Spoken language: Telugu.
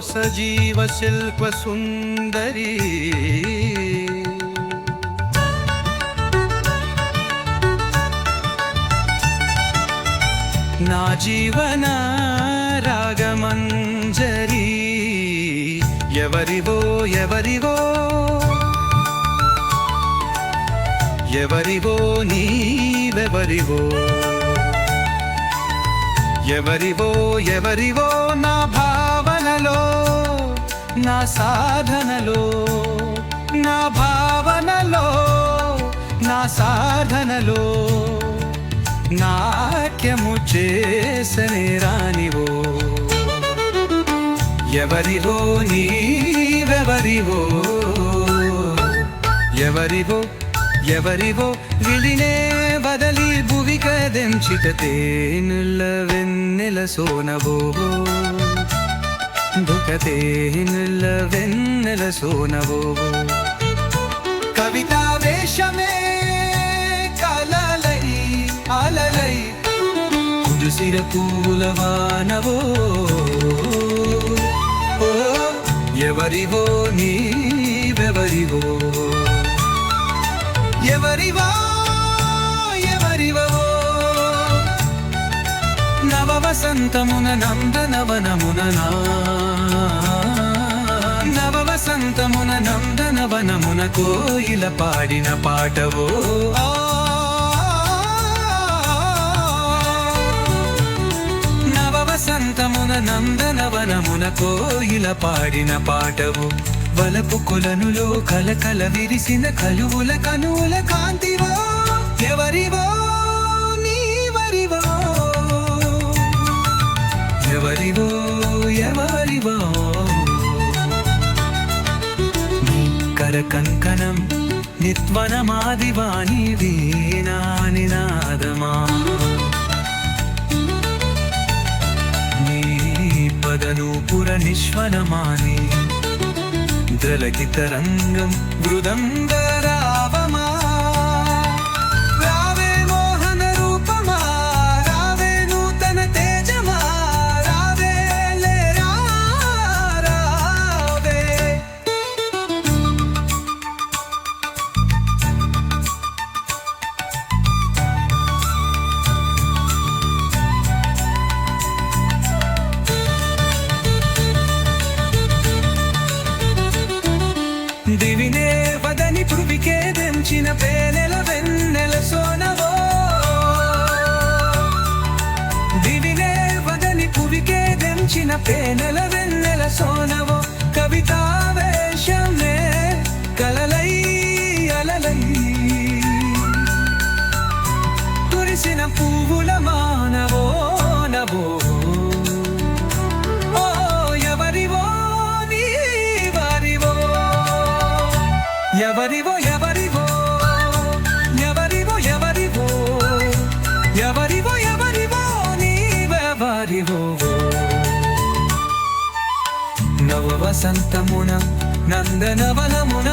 సజీవ శిల్ప సుందరి నా జీవన రాగమంజరి ఎవరివో ఎవరివో ఎవరివో నీవెవరివో ఎవరివో ఎవరివో నా భావనలో నా సాధనలో నా భావనలో నా సాధనలో నాట్యము చేసనే రానివో ఎవరివో నీవెవరివో ఎవరివో ఎవరివో విలినే బదలి భువి కదెంచిట తేనుల వెన్నెల సోనవో దుఃఖతేనుల వెన్నెల సోనవో కవితా వేషమే కలలై అలలై కుదుసిర పూల వానవో ఎవరివో నీవెవరివో ఎవరివో ఎవరివో నవ వసంతమున నందనవనమున నవ వసంతమున నందనవనమున కోయిల పాడిన పాటవో నవ వసంతమున నందనవనమున కోయిల పాడిన పాటవు వలపు కొలనులో కలకల విరిసిన కలువుల కనువుల కాంతివో ఎవరివో నీవరివో ఎవరివో ఎవరివో నీ కర కంకణం నిత్వనమాదివాణి వీణా నినాదమా నీ పదనూపుర నిశ్వనమాని ద్రలకితరంగం మృదంగరావమా రావే మోహన రూపమా రావే నూతన తేజమా రావే లే రావే దివినే వదని పృథికే దెంచిన పేనెల వెన్నెల సోనవో దివినే వదని పువికే దెంచిన పేనెల వెన్నెల సోనవో కవితా వేషమే కలలై అలలై కురిసిన పువ్వుల మానవో నవో ఎవరివో ఎవరివో ఎవరివో ఎవరివో ఎవరివో ఎవరివో నీవెవరివో నవ వసంతమున నందనవనమున